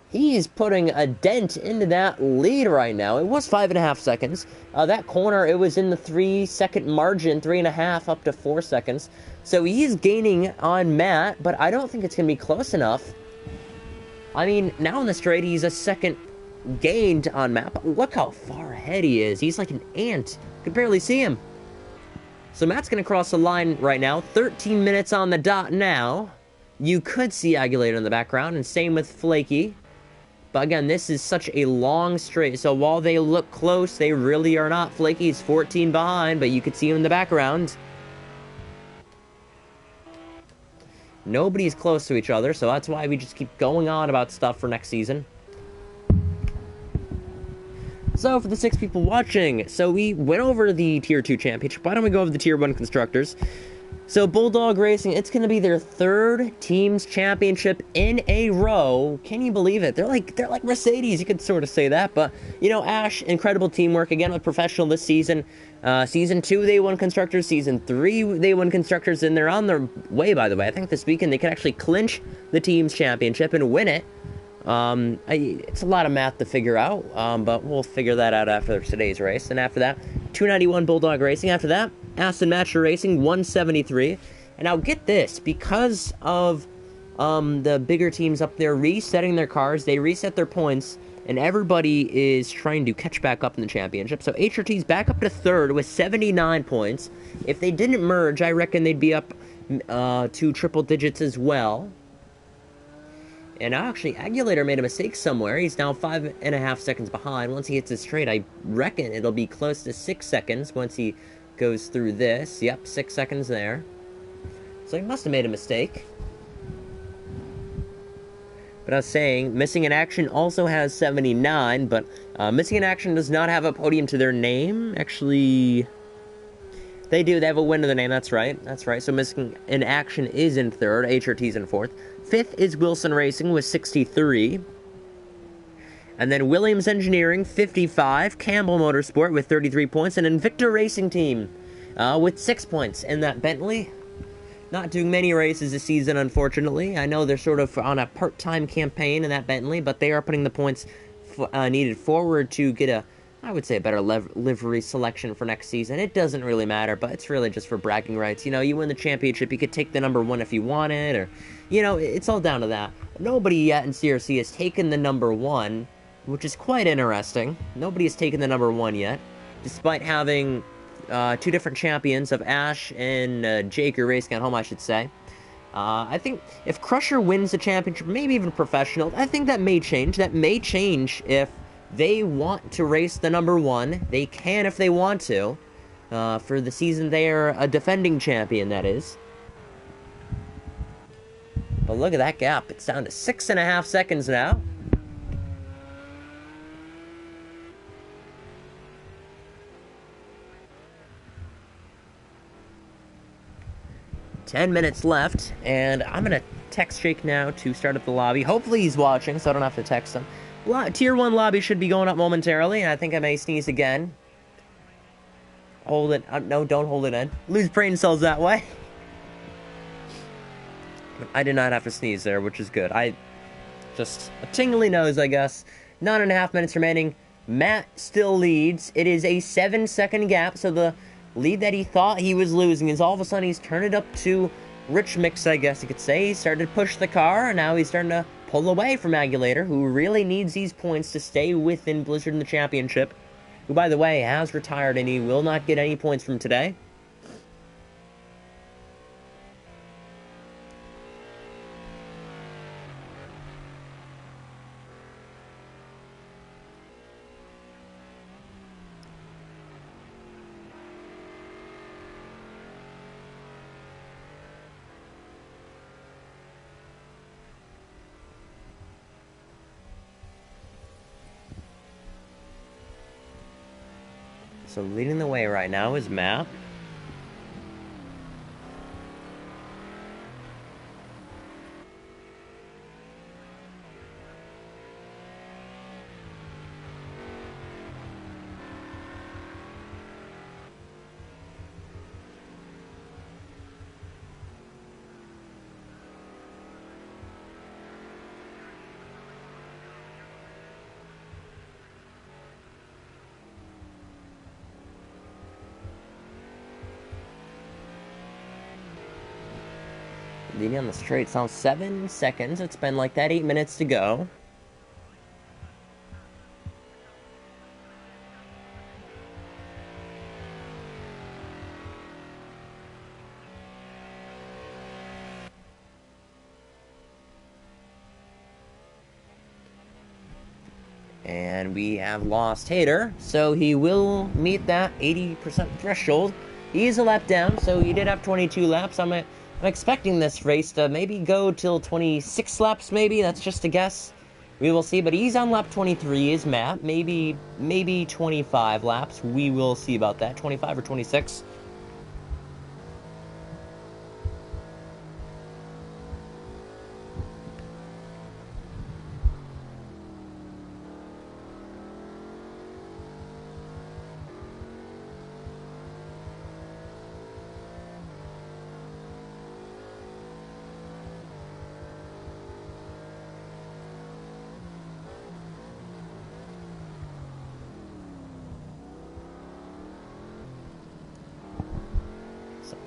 he's putting a dent into that lead right now. It was 5.5 seconds. That corner, it was in the 3-second margin, 3.5 up to 4 seconds. So he's gaining on Matt, but I don't think it's going to be close enough. I mean, now in the straight, he's a second gained on Matt, but look how far ahead he is. He's like an ant. You can barely see him. So Matt's going to cross the line right now. 13 minutes on the dot now. You could see Agulator in the background, and same with Flaky. But again, this is such a long straight, so while they look close, they really are not. Flaky's 14 behind, but you could see him in the background. Nobody's close to each other, so that's why we just keep going on about stuff for next season. So, for the 6 people watching, so we went over the Tier 2 Championship. Why don't we go over the Tier 1 Constructors? So, Bulldog Racing, it's going to be their 3rd Teams Championship in a row. Can you believe it? They're like Mercedes, you could sort of say that. But, you know, Ash, incredible teamwork. Again, with Professional this season. Season 2, they won Constructors. Season 3, they won Constructors. And they're on their way, by the way. I think this weekend they can actually clinch the Teams Championship and win it. It's a lot of math to figure out, but we'll figure that out after today's race. And after that, 291 Bulldog Racing. After that, Aston Matcher Racing, 173. And now get this, because of the bigger teams up there resetting their cars, they reset their points, and everybody is trying to catch back up in the championship. So HRT's back up to 3rd with 79 points. If they didn't merge, I reckon they'd be up to triple digits as well. And actually, Agulator made a mistake somewhere. He's now 5.5 seconds behind. Once he hits his straight, I reckon it'll be close to 6 seconds once he goes through this. Yep, 6 seconds there. So he must have made a mistake. But I was saying, Missing in Action also has 79, but Missing in Action does not have a podium to their name. Actually, they do. They have a win to their name. That's right. That's right. So Missing in Action is in 3rd. HRT's in 4th. 5th is Wilson Racing with 63. And then Williams Engineering, 55. Campbell Motorsport with 33 points. And Invicta Racing Team with 6 points. And that Bentley, not doing many races this season, unfortunately. I know they're sort of on a part-time campaign in that Bentley, but they are putting the points needed forward to get a, I would say, a better livery selection for next season. It doesn't really matter, but it's really just for bragging rights. You know, you win the championship, you could take the number 1 if you wanted, or, you know, it's all down to that. Nobody yet in CRC has taken the number 1, which is quite interesting. Nobody has taken the number 1 yet, despite having 2 different champions of Ash and Jake are racing at home, I should say. I think if Crusher wins the championship, maybe even Professional, I think that may change. That may change if they want to race the number 1. They can if they want to. For the season, they are a defending champion, that is. But look at that gap. It's down to 6.5 seconds now. Ten minutes left, and I'm going to text Jake now to start up the lobby. Hopefully he's watching, so I don't have to text him. Tier 1 lobby should be going up momentarily, and I think I may sneeze again. Hold it. No, don't hold it in. Lose brain cells that way. I did not have to sneeze there, which is good. Just a tingly nose, I guess. 9.5 minutes remaining. Matt still leads. It is a 7-second gap, so the lead that he thought he was losing is all of a sudden he's turned it up to Rich Mix, I guess you could say. He started to push the car, and now he's starting to pull away from Agulator, who really needs these points to stay within Blizzard in the championship, who, by the way, has retired, and he will not get any points from today. So leading the way right now is Map. Leading on the straight, now 7 seconds. It's been like that, 8 minutes to go. And we have lost Hater, so he will meet that 80% threshold. He is a lap down, so he did have 22 laps. I'm expecting this race to maybe go till 26 laps, maybe. That's just a guess. We will see, but he's on lap 23, is Matt. Maybe 25 laps. We will see about that. 25 or 26.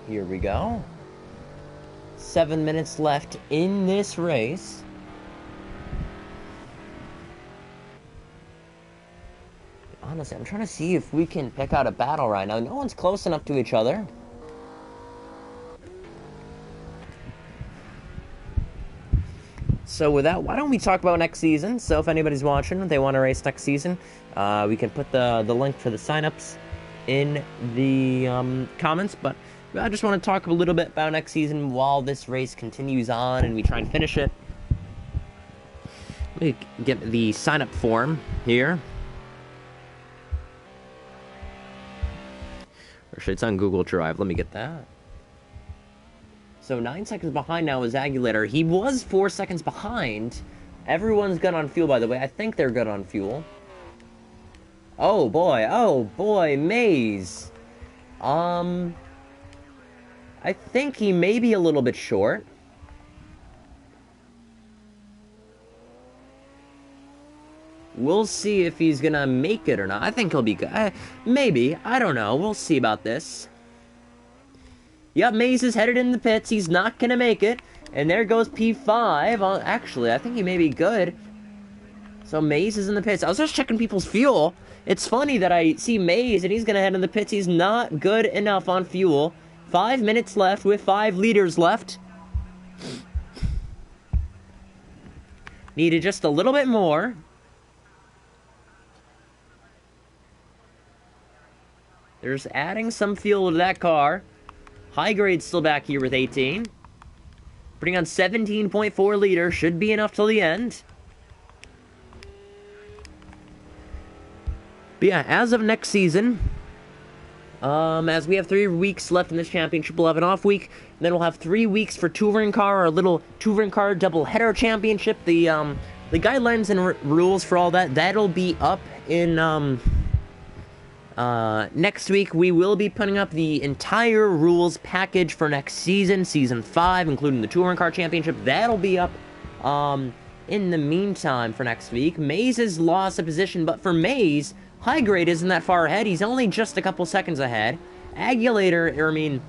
Here we go. 7 minutes left in this race. Honestly, I'm trying to see if we can pick out a battle right now. No one's close enough to each other. So with that, why don't we talk about next season? So if anybody's watching, they want to race next season, we can put the link for the signups in the comments, but I just want to talk a little bit about next season while this race continues on and we try and finish it. Let me get the sign-up form here. Or should it's on Google Drive. Let me get that. So 9 seconds behind now is Aguilar. He was 4 seconds behind. Everyone's good on fuel, by the way. I think they're good on fuel. Oh boy, Maze. I think he may be a little bit short. We'll see if he's gonna make it or not. I think he'll be good. Maybe. I don't know. We'll see about this. Yep, Maze is headed in the pits. He's not gonna make it. And there goes P5. Actually, I think he may be good. So Maze is in the pits. I was just checking people's fuel. It's funny that I see Maze and he's gonna head in the pits. He's not good enough on fuel. 5 minutes left with 5 liters left. Needed just a little bit more. They're just adding some fuel to that car. High Grade's still back here with 18. Putting on 17.4 liters. Should be enough till the end. But yeah, as of next season, as we have 3 weeks left in this championship, we'll have an off week, and then we'll have 3 weeks for touring car, our little touring car double header championship. The guidelines and rules for all that, that'll be up in next week. We will be putting up the entire rules package for next season, season 5, including the touring car championship. That'll be up in the meantime for next week. Maze has lost a position, but for Maze, High Grade isn't that far ahead. He's only just a couple seconds ahead. Agulator, I mean,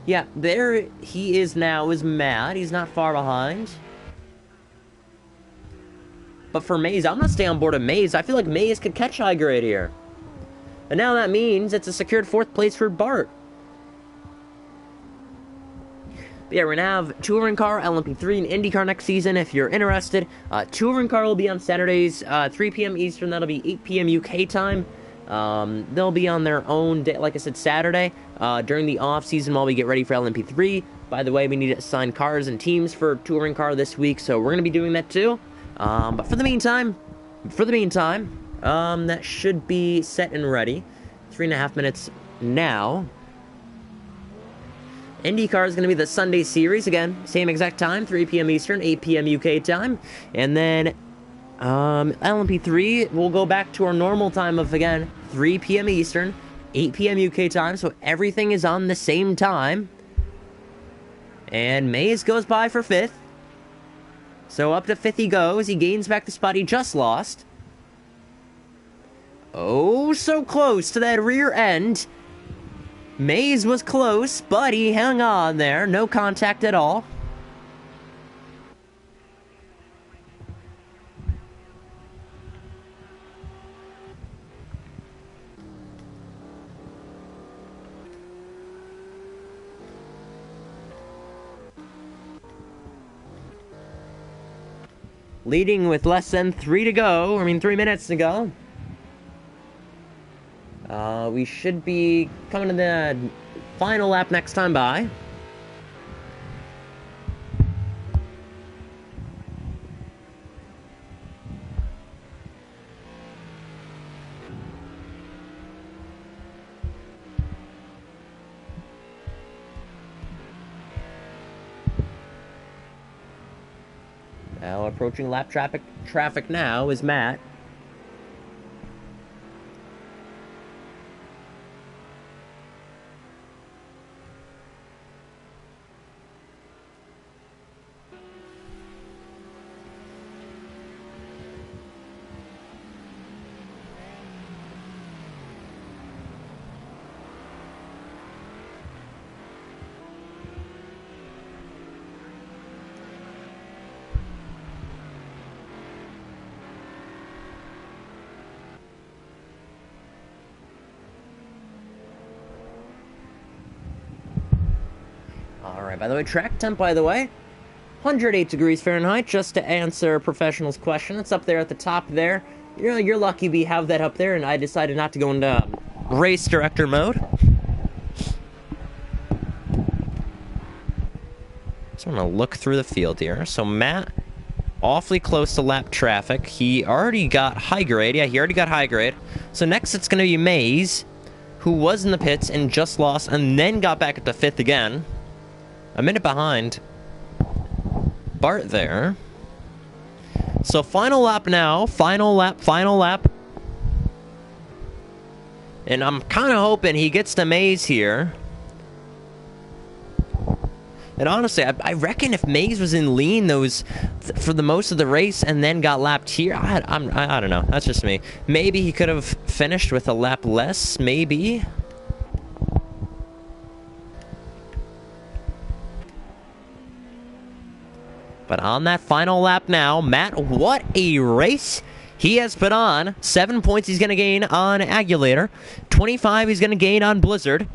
yeah, there he is now, is Matt. He's not far behind. But for Maze, I'm going to stay on board of Maze. I feel like Maze could catch High Grade here. And now that means it's a secured 4th place for Bart. But yeah, we're going to have Touring Car, LMP3, and IndyCar next season if you're interested. Touring Car will be on Saturdays, 3 p.m. Eastern. That'll be 8 p.m. UK time. They'll be on their own day, like I said, Saturday, during the off-season while we get ready for LMP3. By the way, we need to assign cars and teams for Touring Car this week, so we're going to be doing that too. But for the meantime, that should be set and ready 3.5 minutes now. IndyCar is going to be the Sunday series again, same exact time, 3 p.m. Eastern, 8 p.m. UK time, and then LMP3 will go back to our normal time of, again, 3 p.m. Eastern, 8 p.m. UK time, so everything is on the same time. And Mays goes by for 5th. So up to 5th he goes. He gains back the spot he just lost. Oh, so close to that rear end. Mays was close, but he hung on there. No contact at all. Leading with less than 3 minutes to go. We should be coming to the final lap next time by. Now approaching lap traffic now is Matt. Alright, by the way, track temp, 108 degrees Fahrenheit, just to answer Professional's question. It's up there at the top there. You know, you're lucky we have that up there, and I decided not to go into race director mode. Just want to look through the field here. So Matt, awfully close to lap traffic. He already got high grade. Yeah, he already got high grade. So next it's going to be Mays, who was in the pits and just lost, and then got back up to 5th again. A minute behind Bart there. So final lap now. Final lap. And I'm kind of hoping he gets to Mays here. And honestly, I reckon if Mays was in lean for the most of the race and then got lapped here, I don't know. That's just me. Maybe he could have finished with a lap less, maybe. But on that final lap now, Matt, what a race he has put on. 7 points he's going to gain on Agulator. 25 he's going to gain on Blizzard.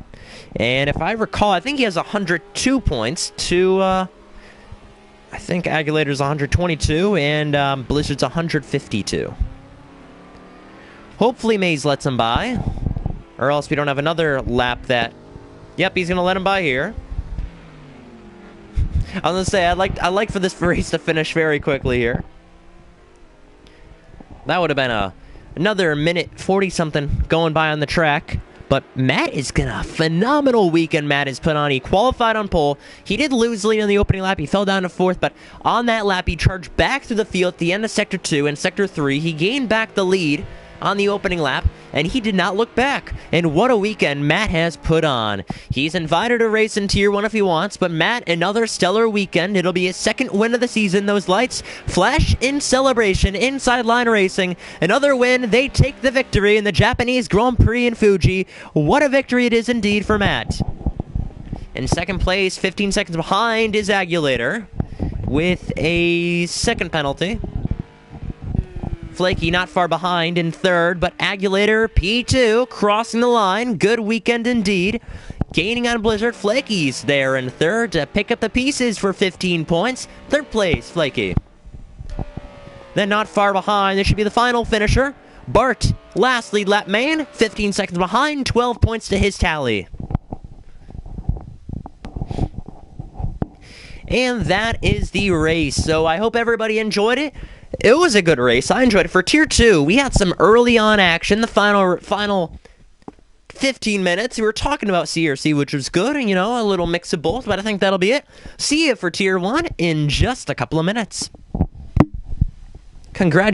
And if I recall, I think he has 102 points to, I think Agulator's 122 and Blizzard's 152. Hopefully Mays lets him by, or else we don't have another lap that... Yep, he's going to let him by here. I was gonna say, I'd like for this race to finish very quickly here. That would have been another minute 40-something going by on the track. But Matt is gonna phenomenal weekend. Matt has put on. He qualified on pole. He did lose lead on the opening lap. He fell down to 4th, but on that lap he charged back through the field at the end of Sector 2 and Sector 3. He gained back the lead on the opening lap, and he did not look back. And what a weekend Matt has put on. He's invited to race in Tier 1 if he wants, but Matt, another stellar weekend. It'll be his 2nd win of the season. Those lights flash in celebration inside line racing. Another win. They take the victory in the Japanese Grand Prix in Fuji. What a victory it is indeed for Matt. In 2nd place, 15 seconds behind, is Agulator with a 2nd penalty. Flaky not far behind in 3rd, but Agulator P2 crossing the line. Good weekend indeed. Gaining on Blizzard. Flaky's there in 3rd to pick up the pieces for 15 points. 3rd place, Flaky. Then not far behind, this should be the final finisher. Bart, last lead lap man, 15 seconds behind, 12 points to his tally. And that is the race. So I hope everybody enjoyed it. It was a good race. I enjoyed it. For Tier 2, we had some early on action. The final 15 minutes. We were talking about CRC, which was good, and, a little mix of both, but I think that'll be it. See you for Tier 1 in just a couple of minutes. Congratulations.